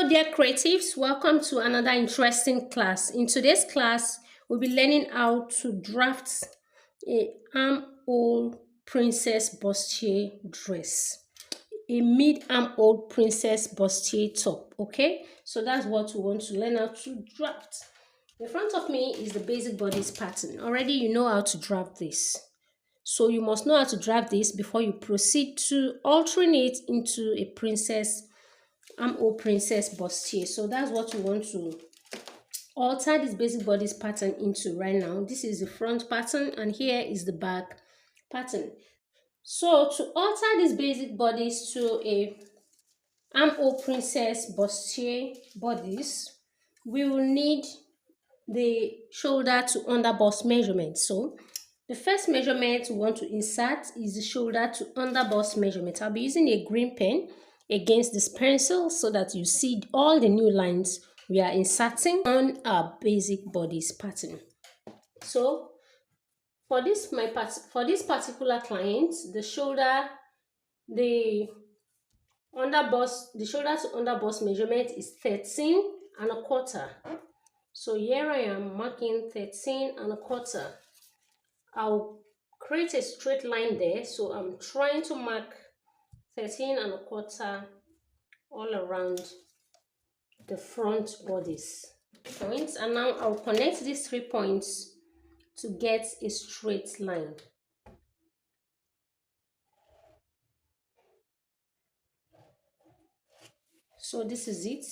Hello dear creatives, welcome to another interesting class. In today's class, we'll be learning how to draft a armhole princess bustier dress, a mid armhole princess bustier top. Okay, so that's what we want to learn how to draft. In front of me is the basic bodice pattern. Already you know how to draft this, so you must know how to draft this before you proceed to altering it into a armhole princess bustier. So that's what we want to alter this basic bodice pattern into right now. This is the front pattern and here is the back pattern. So to alter this basic bodice to a armhole princess bustier bodice, we will need the shoulder to underbust measurement. So the first measurement we want to insert is the shoulder to underbust measurement. I'll be using a green pen against this pencil so that you see all the new lines we are inserting on our basic bodice pattern. So for this particular client, the shoulder to underbust measurement is 13.25. So here I am marking 13.25. I'll create a straight line there, so I'm trying to mark 13.25 all around the front bodice points, and now I'll connect these 3 points to get a straight line. So this is it.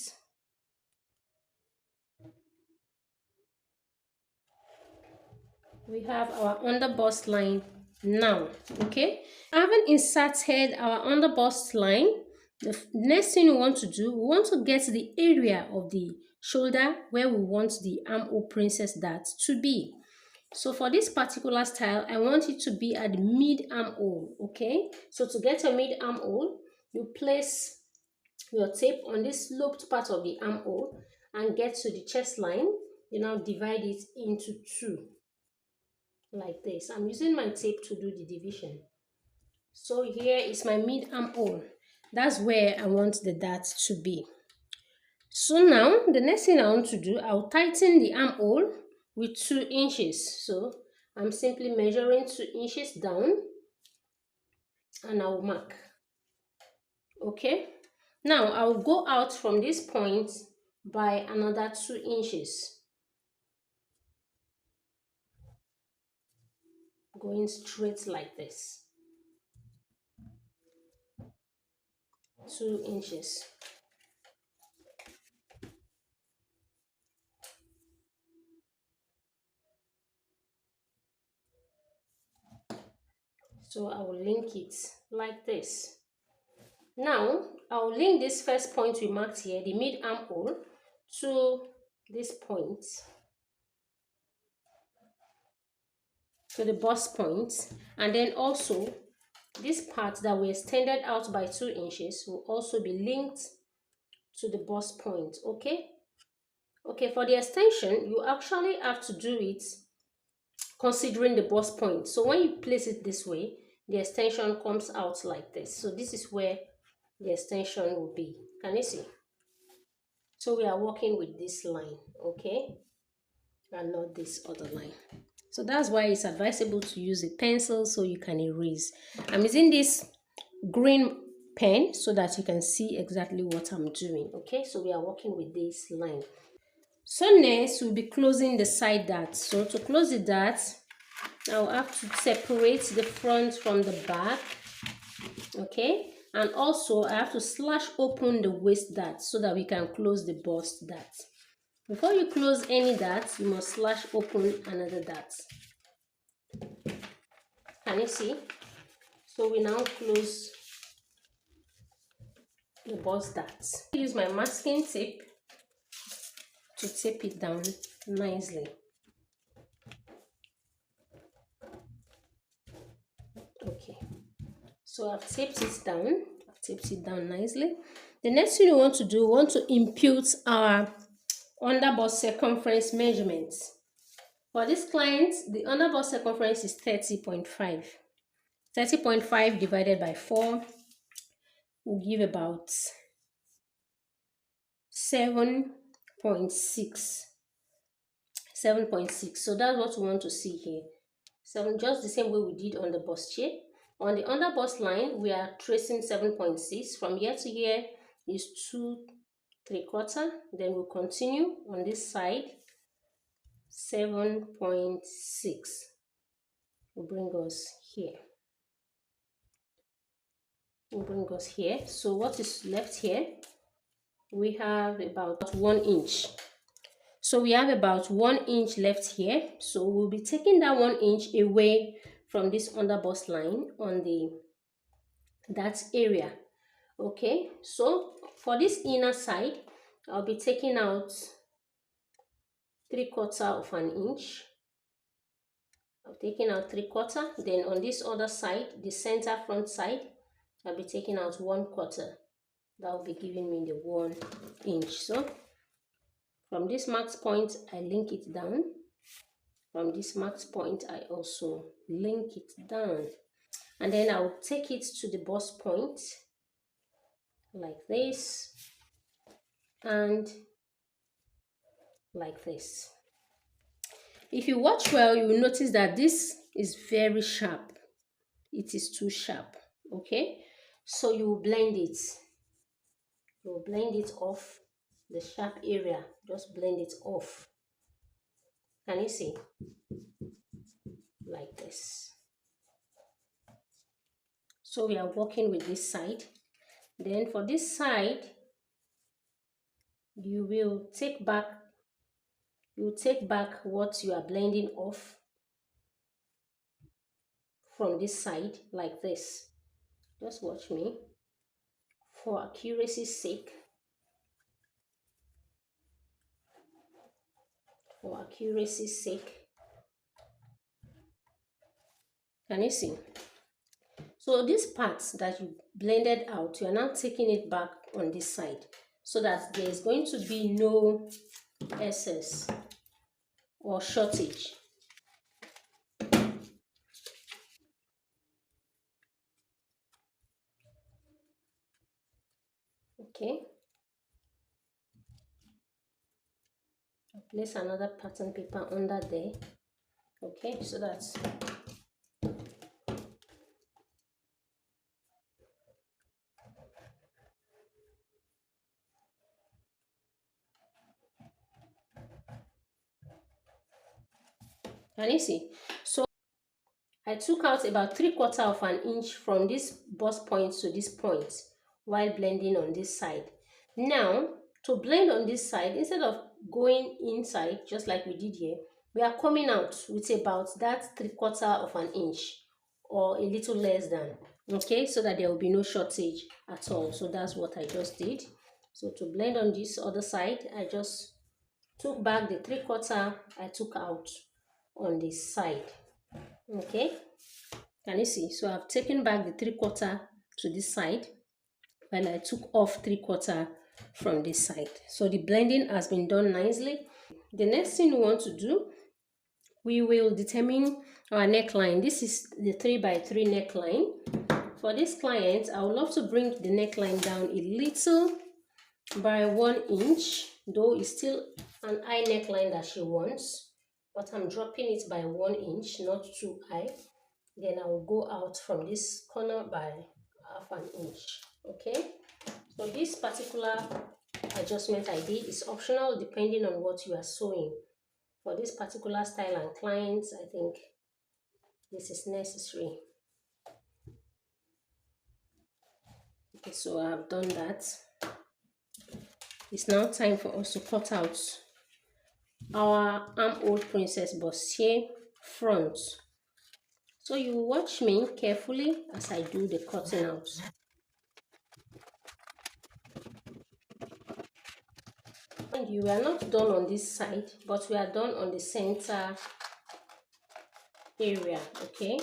We have our underbust line now. Okay, having inserted our underbust line, the next thing we want to do, we want to get the area of the shoulder where we want the armhole princess dart to be. So for this particular style, I want it to be at the mid armhole. Okay, so to get a mid armhole, you place your tape on this sloped part of the armhole and get to the chest line. You now divide it into 2 like this. I'm using my tape to do the division. So here is my mid armhole. That's where I want the dart to be. So now the next thing I want to do, I'll tighten the armhole with 2 inches. So I'm simply measuring 2 inches down and I'll mark. Okay, now I'll go out from this point by another 2 inches. Going straight like this. 2 inches. So I will link it like this. Now I'll link this first point we marked here, the mid armhole, to this point, to the bust point, and then also this part that we extended out by 2 inches will also be linked to the bust point. Okay, for the extension, you actually have to do it considering the bust point. So when you place it this way, the extension comes out like this. So this is where the extension will be. Can you see? So we are working with this line, okay, and not this other line. So that's why it's advisable to use a pencil so you can erase. I'm using this green pen so that you can see exactly what I'm doing. Okay, so we are working with this line. So next we'll be closing the side dart. So to close the dart, I'll have to separate the front from the back. Okay, and also I have to slash open the waist dart so that we can close the bust dart. Before you close any dart, you must slash open another dart. Can you see? So we now close the bust dart. I use my masking tape to tape it down nicely. Okay, so I've taped it down nicely. The next thing we want to do, we want to impute our underbust circumference measurements. For this client, the underbust circumference is 30.5. 30.5 divided by 4 will give about 7.6. 7.6. So that's what we want to see here. 7, just the same way we did on the bustier. On the underbust line, we are tracing 7.6. From here to here is 2 3/4. Then we'll continue on this side, 7.6 will bring us here. Will bring us here. So what is left here? We have about 1 inch. So we have about 1 inch left here. So we'll be taking that 1 inch away from this underbust line on that area. Okay, so for this inner side, I'll be taking out 3/4 of an inch. I'm taking out 3/4. Then on this other side, the center front side, I'll be taking out 1/4. That will be giving me the 1 inch. So from this marked point, I link it down. From this marked point, I also link it down. And then I'll take it to the bust point like this and like this. If you watch well, you will notice that this is very sharp. It is too sharp. Okay, so you will blend it. You will blend it off the sharp area. Just blend it off. Can you see? Like this. So we are working with this side. Then for this side, you will take back what you are blending off from this side like this. Just watch me. For accuracy's sake. For accuracy's sake. Can you see? So these parts that you blended out, you are now taking it back on this side so that there is going to be no excess or shortage. Okay. I'll place another pattern paper under there. Okay, so that's can you see? So I took out about 3/4 of an inch from this bust point to this point while blending on this side. Now, to blend on this side, instead of going inside, just like we did here, we are coming out with about that 3/4 of an inch or a little less than, okay, so that there will be no shortage at all. So that's what I just did. So to blend on this other side, I just took back the 3/4 I took out on this side. Okay, can you see? So I've taken back the 3/4 to this side while I took off 3/4 from this side. So the blending has been done nicely. The next thing we want to do, we will determine our neckline. This is the 3x3 neckline. For this client, I would love to bring the neckline down a little by 1 inch, though it's still an high neckline that she wants, but I'm dropping it by 1 inch, not too high. Then I will go out from this corner by half an inch. Okay, so this particular adjustment I did is optional depending on what you are sewing. For this particular style and clients, I think this is necessary. Okay, so I have done that. It's now time for us to cut out our armhole princess bustier front. So you watch me carefully as I do the cutting out. And we are not done on this side, but we are done on the center area. Okay,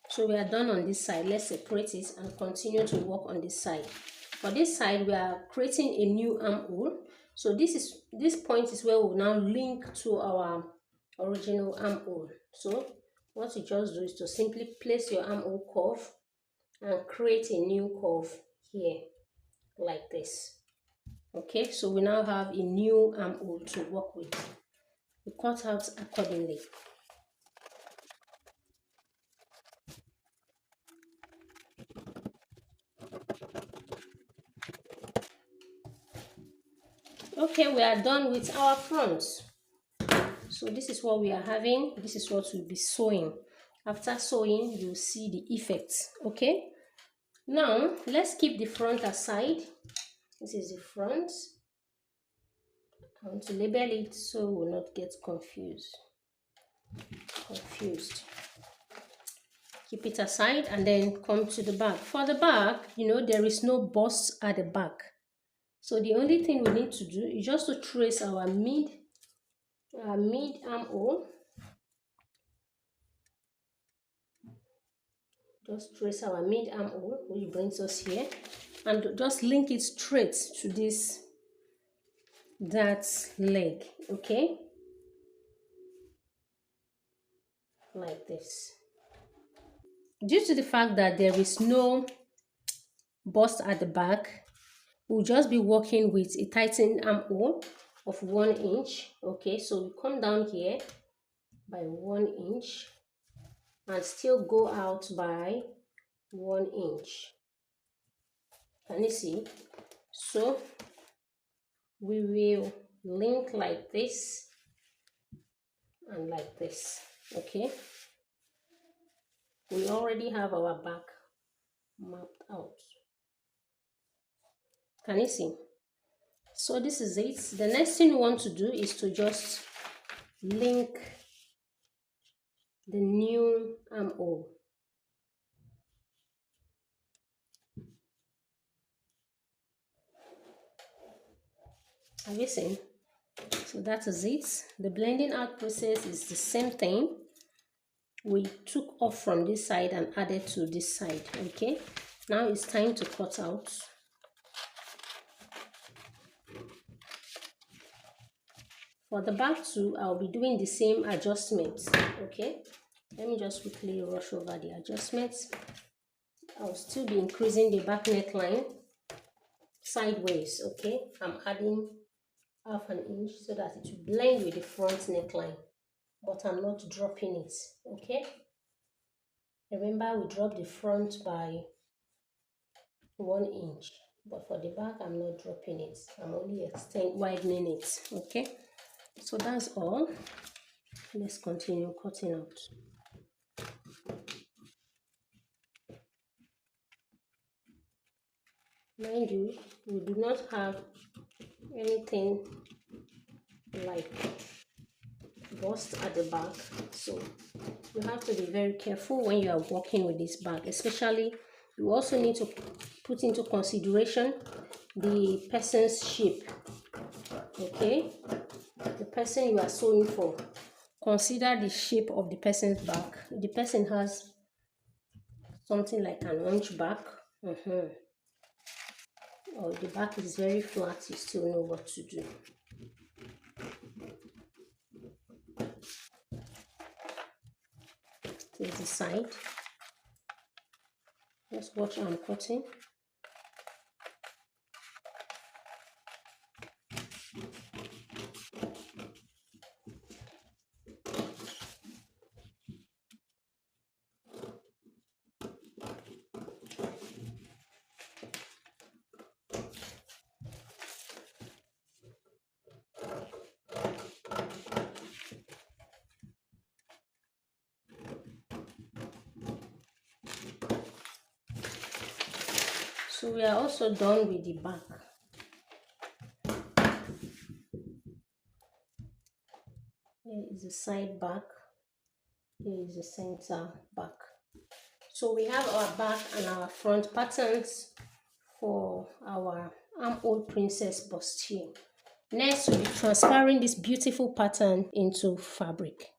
so we are done on this side. Let's separate it and continue to work on this side. For this side, we are creating a new armhole. So this point is where we will now link to our original armhole. So what you just do is to simply place your armhole curve and create a new curve here like this. Okay, so we now have a new armhole to work with. We cut out accordingly. Okay, we are done with our front. So this is what we are having. This is what we'll be sewing. After sewing, you'll see the effects. Okay, now let's keep the front aside. This is the front. I want to label it so we'll not get confused. Keep it aside and then come to the back. For the back, you know, there is no bust at the back. So the only thing we need to do is just to trace our mid armhole. Just trace our mid armhole, which brings us here, and just link it straight to that leg. Okay, like this. Due to the fact that there is no bust at the back, we'll just be working with a tightened armhole of 1 inch. Okay, so we come down here by 1 inch and still go out by 1 inch. Can you see? So we will link like this and like this. Okay, we already have our back mapped out. Can you see? So this is it. The next thing we want to do is to just link the new armhole. Have you seen? So that is it. The blending out process is the same thing. We took off from this side and added to this side. Okay, now it's time to cut out. For the back too, I'll be doing the same adjustments. Okay, let me just quickly rush over the adjustments. I'll still be increasing the back neckline sideways. Okay, I'm adding half an inch so that it will blend with the front neckline, but I'm not dropping it. Okay, remember we dropped the front by 1 inch, but for the back I'm not dropping it. I'm only widening it. Okay, so that's all. Let's continue cutting out. Mind you, we do not have anything like bust at the back, so you have to be very careful when you are working with this bag. Especially, you also need to put into consideration the person's shape. Okay, the person you are sewing for, consider the shape of the person's back. If the person has something like an hunchback, or the back is very flat, you still know what to do. Here's the side. Let's watch I'm cutting. So we are also done with the back. Here is the side back. Here is the center back. So we have our back and our front patterns for our Armhole Princess Bustier. Next, we'll be transferring this beautiful pattern into fabric.